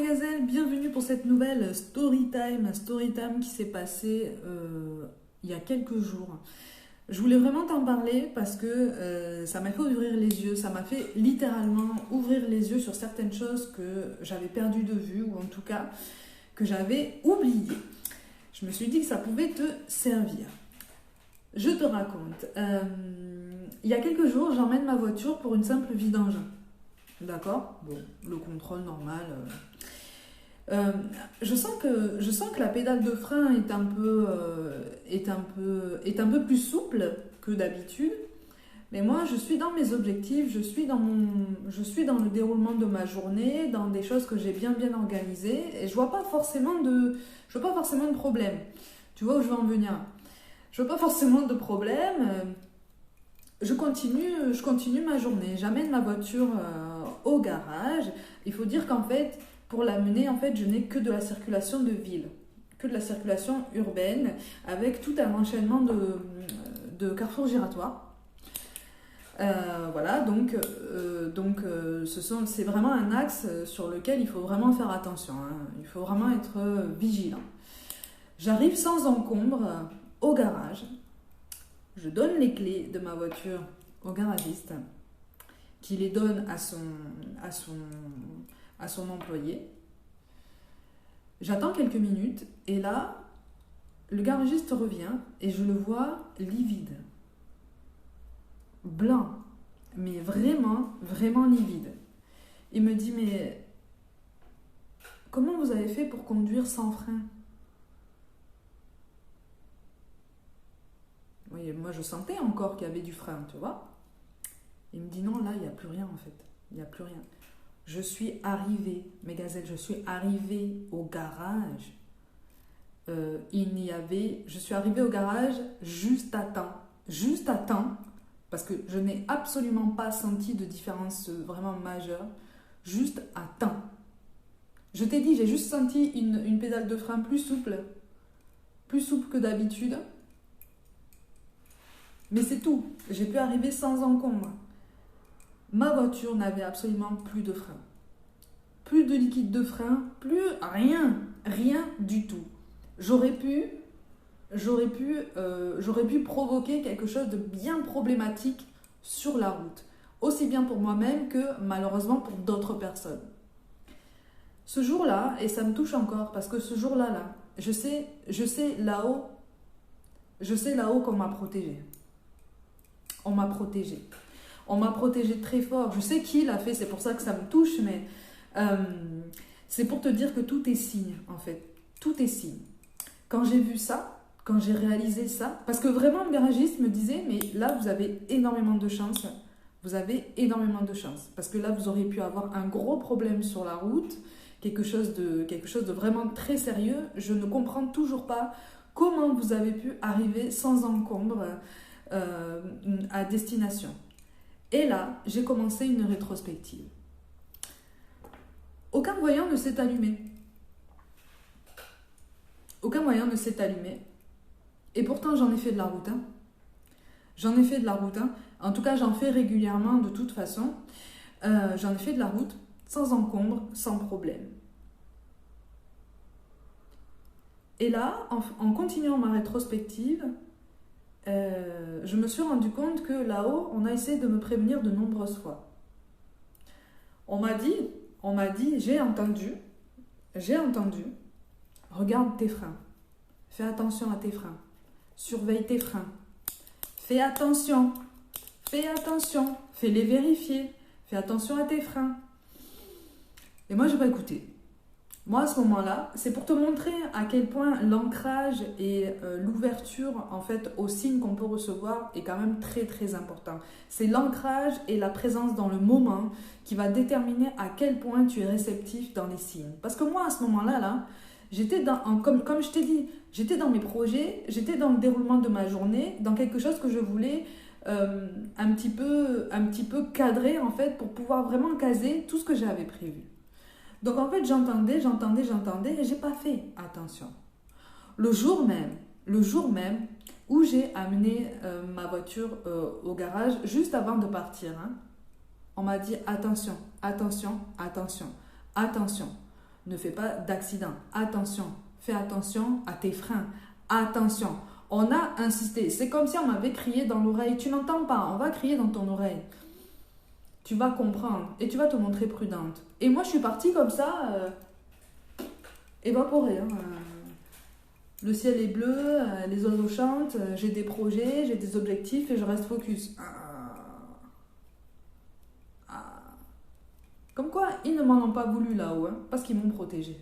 gazelles, bienvenue pour cette nouvelle story time, un story time qui s'est passé il y a quelques jours. Je voulais vraiment t'en parler parce que ça m'a fait ouvrir les yeux, ça m'a fait littéralement ouvrir les yeux sur certaines choses que j'avais perdues de vue ou en tout cas que j'avais oubliées. Je me suis dit que ça pouvait te servir. Je te raconte. Il y a quelques jours, j'emmène ma voiture pour une simple vidange. D'accord? Bon, le contrôle normal. Je sens que la pédale de frein est un peu plus souple que d'habitude. Mais moi, je suis dans mes objectifs, je suis dans le déroulement de ma journée, dans des choses que j'ai bien organisées, et je vois pas forcément de problème. Tu vois où je veux en venir? Je vois pas forcément de problème. Je continue ma journée. J'amène ma voiture au garage. Il faut dire qu'en fait, pour l'amener, en fait, je n'ai que de la circulation de ville, que de la circulation urbaine, avec tout un enchaînement de carrefours giratoires. Voilà, c'est vraiment un axe sur lequel il faut vraiment faire attention, hein. Il faut vraiment être vigilant. J'arrive sans encombre au garage. Je donne les clés de ma voiture au garagiste, qui les donne à son employé. J'attends quelques minutes et là, le garagiste revient et je le vois livide. Blanc, mais vraiment, vraiment livide. Il me dit, mais comment vous avez fait pour conduire sans frein? Oui, moi je sentais encore qu'il y avait du frein, tu vois. Il me dit non, là il n'y a plus rien en fait. Il n'y a plus rien. Je suis arrivée, mes gazelles, je suis arrivée au garage. Je suis arrivée au garage juste à temps, parce que je n'ai absolument pas senti de différence vraiment majeure, juste à temps. Je t'ai dit, j'ai juste senti une pédale de frein plus souple que d'habitude. Mais c'est tout, j'ai pu arriver sans encombre. Ma voiture n'avait absolument plus de frein. Plus de liquide de frein, plus rien du tout. J'aurais pu provoquer quelque chose de bien problématique sur la route. Aussi bien pour moi-même que malheureusement pour d'autres personnes. Ce jour-là, et ça me touche encore, parce que ce jour-là, je sais là-haut qu'on m'a protégée. On m'a protégée très fort. Je sais qui l'a fait, c'est pour ça que ça me touche, mais c'est pour te dire que tout est signe, en fait. Tout est signe. Quand j'ai vu ça, quand j'ai réalisé ça, parce que vraiment le garagiste me disait, mais là, vous avez énormément de chance. Vous avez énormément de chance. Parce que là, vous auriez pu avoir un gros problème sur la route, quelque chose de vraiment très sérieux. Je ne comprends toujours pas comment vous avez pu arriver sans encombre à destination. Et là, j'ai commencé une rétrospective. Aucun voyant ne s'est allumé. Aucun voyant ne s'est allumé. Et pourtant, j'en ai fait de la route. J'en ai fait de la route. En tout cas, j'en fais régulièrement de toute façon. J'en ai fait de la route sans encombre, sans problème. Et là, en continuant ma rétrospective, je me suis rendu compte que là-haut, on a essayé de me prévenir de nombreuses fois. On m'a dit, j'ai entendu, regarde tes freins, fais attention à tes freins, surveille tes freins, fais attention, fais-les vérifier, fais attention à tes freins. Et moi, je n'ai pas écouté. Moi, à ce moment-là, c'est pour te montrer à quel point l'ancrage et l'ouverture, en fait, aux signes qu'on peut recevoir est quand même très, très important. C'est l'ancrage et la présence dans le moment qui va déterminer à quel point tu es réceptif dans les signes. Parce que moi, à ce moment-là, j'étais comme je t'ai dit, j'étais dans mes projets, j'étais dans le déroulement de ma journée, dans quelque chose que je voulais un petit peu cadrer, en fait, pour pouvoir vraiment caser tout ce que j'avais prévu. Donc en fait, j'entendais et j'ai pas fait attention. Le jour même où j'ai amené ma voiture au garage, juste avant de partir, on m'a dit attention. ne fais pas d'accident. Attention, fais attention à tes freins. Attention, on a insisté. C'est comme si on m'avait crié dans l'oreille. Tu n'entends pas, on va crier dans ton oreille. Tu vas comprendre et tu vas te montrer prudente. Et moi, je suis partie comme ça, évaporée. Hein. Le ciel est bleu, les oiseaux chantent, j'ai des projets, j'ai des objectifs et je reste focus. Comme quoi, ils ne m'en ont pas voulu là-haut, hein, parce qu'ils m'ont protégée.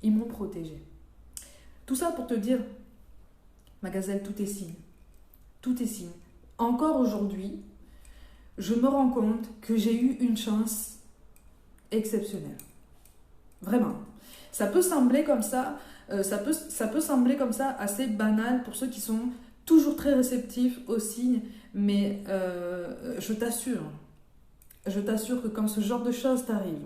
Ils m'ont protégée. Tout ça pour te dire, ma gazelle, tout est signe. Tout est signe. Encore aujourd'hui, je me rends compte que j'ai eu une chance exceptionnelle. Vraiment. Ça peut sembler comme ça, ça peut sembler comme ça assez banal pour ceux qui sont toujours très réceptifs aux signes, mais je t'assure que quand ce genre de choses t'arrive,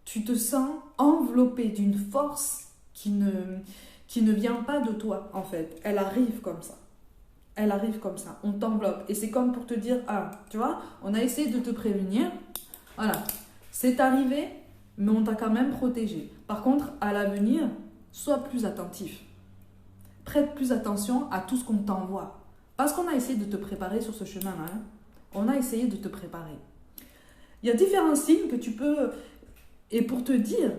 tu te sens enveloppé d'une force qui ne vient pas de toi, en fait. Elle arrive comme ça. Elle arrive comme ça. On t'enveloppe. Et c'est comme pour te dire, ah, tu vois, on a essayé de te prévenir. Voilà. C'est arrivé, mais on t'a quand même protégé. Par contre, à l'avenir, sois plus attentif. Prête plus attention à tout ce qu'on t'envoie. Parce qu'on a essayé de te préparer sur ce chemin-là. Hein. On a essayé de te préparer. Il y a différents signes que tu peux... Et pour te dire,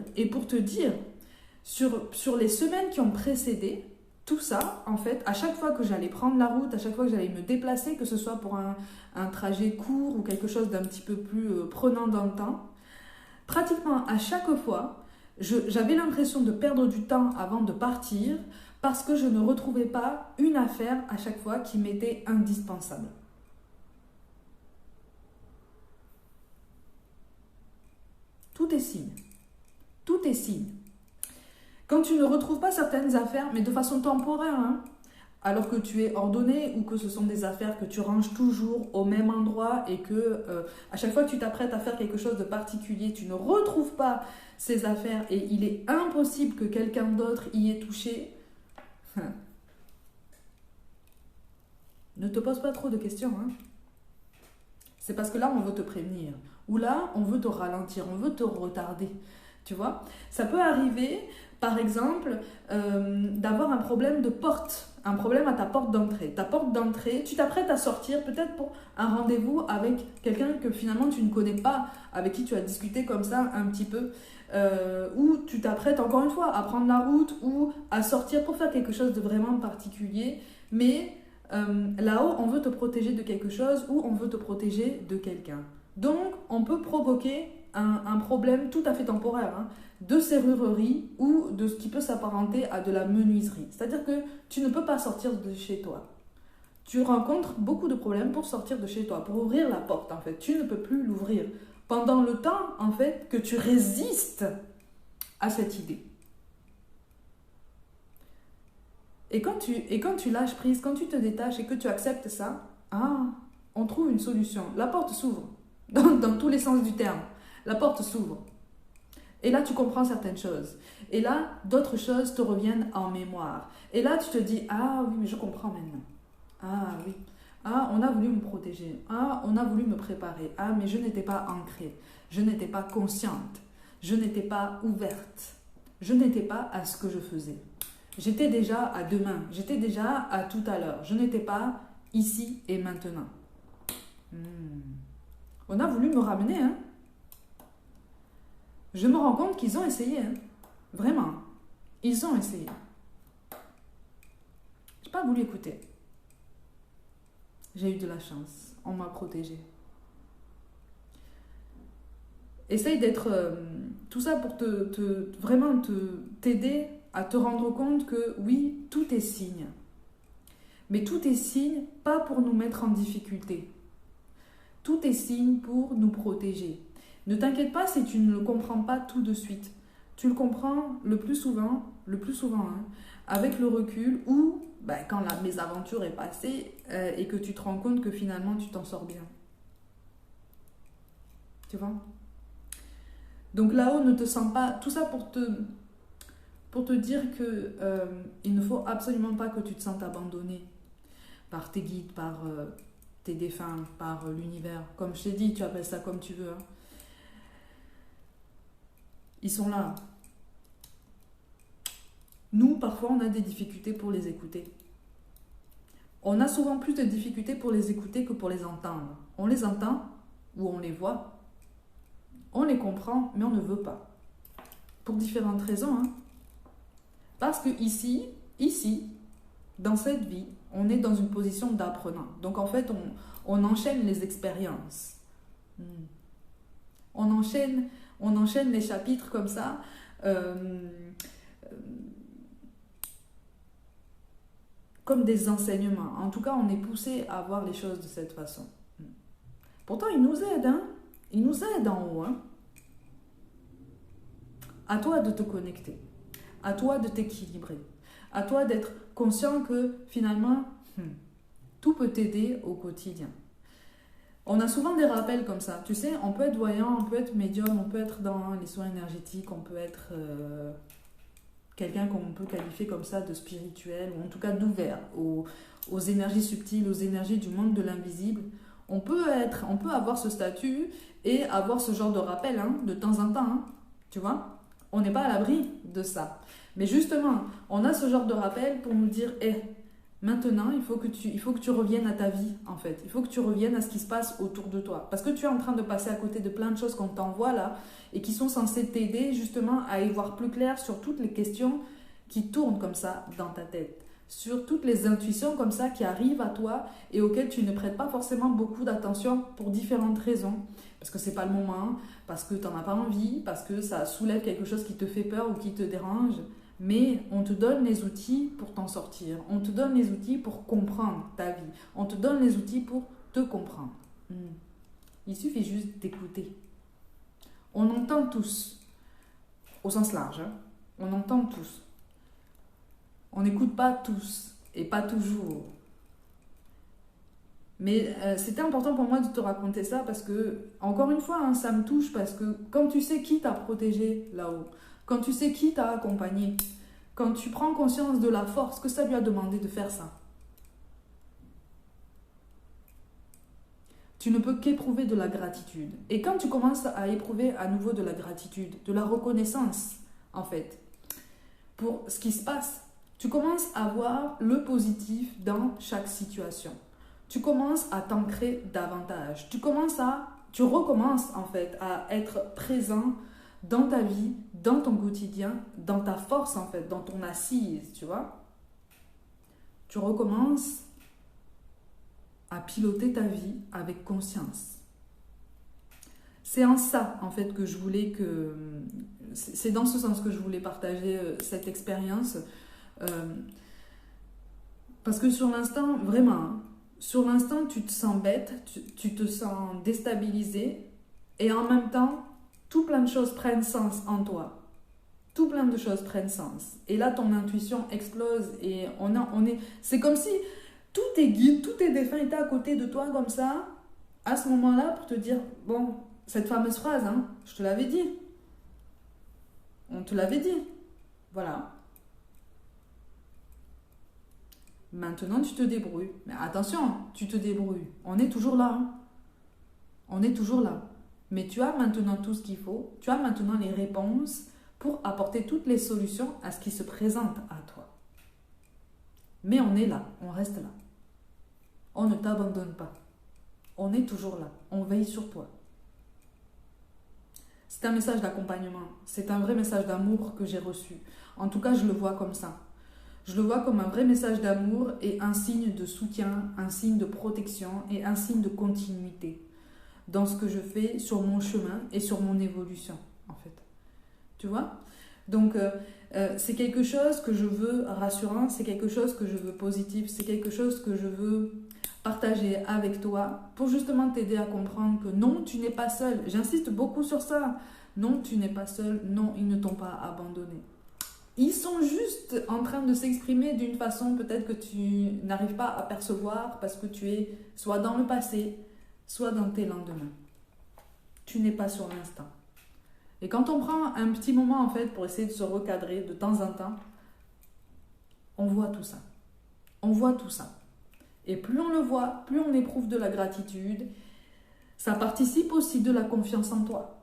sur les semaines qui ont précédé, tout ça, en fait, à chaque fois que j'allais prendre la route, à chaque fois que j'allais me déplacer, que ce soit pour un trajet court ou quelque chose d'un petit peu plus prenant dans le temps, pratiquement à chaque fois, j'avais l'impression de perdre du temps avant de partir parce que je ne retrouvais pas une affaire à chaque fois qui m'était indispensable. Tout est signe. Tout est signe. Quand tu ne retrouves pas certaines affaires, mais de façon temporaire, hein, alors que tu es ordonné ou que ce sont des affaires que tu ranges toujours au même endroit et que à chaque fois que tu t'apprêtes à faire quelque chose de particulier, tu ne retrouves pas ces affaires et il est impossible que quelqu'un d'autre y ait touché, ne te pose pas trop de questions. Hein. C'est parce que là, on veut te prévenir. Ou là, on veut te ralentir, on veut te retarder. Tu vois, ça peut arriver, par exemple, d'avoir un problème de porte, un problème à ta porte d'entrée. Ta porte d'entrée, tu t'apprêtes à sortir peut-être pour un rendez-vous avec quelqu'un que finalement tu ne connais pas, avec qui tu as discuté comme ça un petit peu, ou tu t'apprêtes encore une fois à prendre la route ou à sortir pour faire quelque chose de vraiment particulier, mais là-haut, on veut te protéger de quelque chose ou on veut te protéger de quelqu'un. Donc, on peut provoquer un problème tout à fait temporaire, hein, de serrurerie ou de ce qui peut s'apparenter à de la menuiserie. C'est-à-dire que tu ne peux pas sortir de chez toi. Tu rencontres beaucoup de problèmes pour sortir de chez toi, pour ouvrir la porte en fait. Tu ne peux plus l'ouvrir pendant le temps en fait que tu résistes à cette idée. Et quand tu lâches prise, quand tu te détaches et que tu acceptes ça, on trouve une solution. La porte s'ouvre, dans tous les sens du terme. La porte s'ouvre. Et là, tu comprends certaines choses. Et là, d'autres choses te reviennent en mémoire. Et là, tu te dis, ah oui, mais je comprends maintenant. Ah oui. Ah, on a voulu me protéger. Ah, on a voulu me préparer. Ah, mais je n'étais pas ancrée. Je n'étais pas consciente. Je n'étais pas ouverte. Je n'étais pas à ce que je faisais. J'étais déjà à demain. J'étais déjà à tout à l'heure. Je n'étais pas ici et maintenant. On a voulu me ramener, hein. Je me rends compte qu'ils ont essayé, hein. Vraiment. Ils ont essayé. Je n'ai pas voulu écouter. J'ai eu de la chance. On m'a protégée. Essaye d'être... tout ça pour vraiment t'aider à te rendre compte que oui, tout est signe. Mais tout est signe, pas pour nous mettre en difficulté. Tout est signe pour nous protéger. Ne t'inquiète pas si tu ne le comprends pas tout de suite. Tu le comprends le plus souvent, hein, avec le recul ou quand la mésaventure est passée et que tu te rends compte que finalement tu t'en sors bien. Tu vois ? Donc là-haut, ne te sens pas... Tout ça pour te dire que il ne faut absolument pas que tu te sentes abandonné par tes guides, par tes défunts, par l'univers. Comme je t'ai dit, tu appelles ça comme tu veux. Hein. Ils sont là. Nous, parfois, on a des difficultés pour les écouter. On a souvent plus de difficultés pour les écouter que pour les entendre. On les entend ou on les voit. On les comprend, mais on ne veut pas. Pour différentes raisons. Hein. Parce que ici, dans cette vie, on est dans une position d'apprenant. Donc en fait, on enchaîne les expériences. On enchaîne les chapitres comme ça. Comme des enseignements. En tout cas, on est poussé à voir les choses de cette façon. Pourtant, ils nous aident. Hein? Ils nous aident en haut. Hein? À toi de te connecter. À toi de t'équilibrer. À toi d'être conscient que finalement, tout peut t'aider au quotidien. On a souvent des rappels comme ça. Tu sais, on peut être voyant, on peut être médium, on peut être dans les soins énergétiques, on peut être quelqu'un qu'on peut qualifier comme ça de spirituel, ou en tout cas d'ouvert aux énergies subtiles, aux énergies du monde de l'invisible. On peut avoir ce statut et avoir ce genre de rappel hein, de temps en temps. Hein, tu vois, on n'est pas à l'abri de ça. Mais justement, on a ce genre de rappel pour nous dire maintenant, il faut que tu reviennes à ta vie, en fait. Il faut que tu reviennes à ce qui se passe autour de toi. Parce que tu es en train de passer à côté de plein de choses qu'on t'envoie là et qui sont censées t'aider justement à y voir plus clair sur toutes les questions qui tournent comme ça dans ta tête. Sur toutes les intuitions comme ça qui arrivent à toi et auxquelles tu ne prêtes pas forcément beaucoup d'attention pour différentes raisons. Parce que c'est pas le moment, parce que tu n'en as pas envie, parce que ça soulève quelque chose qui te fait peur ou qui te dérange. Mais on te donne les outils pour t'en sortir. On te donne les outils pour comprendre ta vie. On te donne les outils pour te comprendre. Il suffit juste d'écouter. On entend tous, au sens large, hein. On entend tous. On n'écoute pas tous et pas toujours. Mais c'était important pour moi de te raconter ça parce que, encore une fois, hein, ça me touche parce que quand tu sais qui t'a protégé là-haut, quand tu sais qui t'a accompagné, quand tu prends conscience de la force que ça lui a demandé de faire ça, tu ne peux qu'éprouver de la gratitude. Et quand tu commences à éprouver à nouveau de la gratitude, de la reconnaissance, en fait, pour ce qui se passe, tu commences à voir le positif dans chaque situation. Tu commences à t'ancrer davantage. Tu recommences, en fait, à être présent dans ta vie, dans ton quotidien, dans ta force en fait, dans ton assise, tu vois. Tu recommences à piloter ta vie avec conscience. C'est en ça en fait que je voulais que... C'est dans ce sens que je voulais partager cette expérience. Parce que sur l'instant, vraiment, sur l'instant tu te sens bête, tu te sens déstabilisé et en même temps, tout plein de choses prennent sens en toi. Tout plein de choses prennent sens. Et là, ton intuition explose et c'est comme si tous tes guides, tous tes défunts étaient à côté de toi comme ça, à ce moment-là, pour te dire, bon, cette fameuse phrase, hein, je te l'avais dit. On te l'avait dit. Voilà. Maintenant, tu te débrouilles. Mais attention, tu te débrouilles. On est toujours là. Hein. On est toujours là. Mais tu as maintenant tout ce qu'il faut. Tu as maintenant les réponses pour apporter toutes les solutions à ce qui se présente à toi. Mais on est là. On reste là. On ne t'abandonne pas. On est toujours là. On veille sur toi. C'est un message d'accompagnement. C'est un vrai message d'amour que j'ai reçu. En tout cas, je le vois comme ça. Je le vois comme un vrai message d'amour et un signe de soutien, un signe de protection et un signe de continuité dans ce que je fais sur mon chemin et sur mon évolution, en fait. Tu vois ? Donc, c'est quelque chose que je veux rassurant, c'est quelque chose que je veux positif, c'est quelque chose que je veux partager avec toi pour justement t'aider à comprendre que non, tu n'es pas seul. J'insiste beaucoup sur ça. Non, tu n'es pas seul. Non, ils ne t'ont pas abandonné. Ils sont juste en train de s'exprimer d'une façon peut-être que tu n'arrives pas à percevoir parce que tu es soit dans le passé, soit dans tes lendemains. Tu n'es pas sur l'instant. Et quand on prend un petit moment en fait pour essayer de se recadrer de temps en temps, on voit tout ça. On voit tout ça. Et plus on le voit, plus on éprouve de la gratitude. Ça participe aussi de la confiance en toi.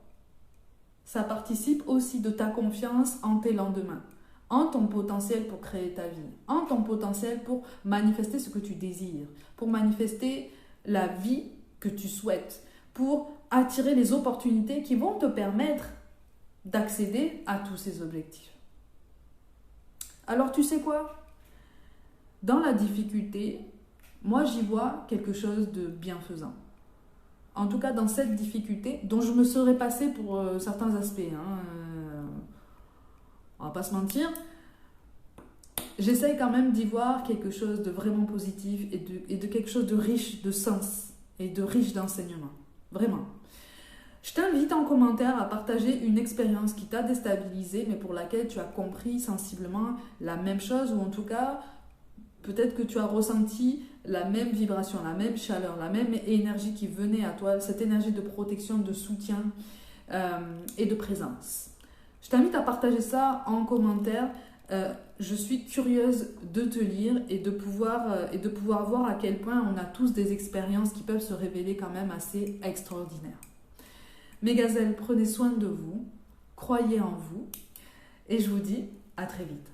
ça participe aussi de ta confiance en tes lendemains, en ton potentiel pour créer ta vie, en ton potentiel pour manifester ce que tu désires, pour manifester la vie que tu souhaites, pour attirer les opportunités qui vont te permettre d'accéder à tous ces objectifs. Alors tu sais quoi? Dans la difficulté, moi j'y vois quelque chose de bienfaisant. En tout cas dans cette difficulté dont je me serais passée pour certains aspects. On va pas se mentir. J'essaye quand même d'y voir quelque chose de vraiment positif et de quelque chose de riche de sens et de riche d'enseignement. Vraiment. Je t'invite en commentaire à partager une expérience qui t'a déstabilisé, mais pour laquelle tu as compris sensiblement la même chose, ou en tout cas, peut-être que tu as ressenti la même vibration, la même chaleur, la même énergie qui venait à toi, cette énergie de protection, de soutien et de présence. Je t'invite à partager ça en commentaire. Je suis curieuse de te lire et de pouvoir voir à quel point on a tous des expériences qui peuvent se révéler quand même assez extraordinaires. Mes gazelles, prenez soin de vous, croyez en vous et je vous dis à très vite.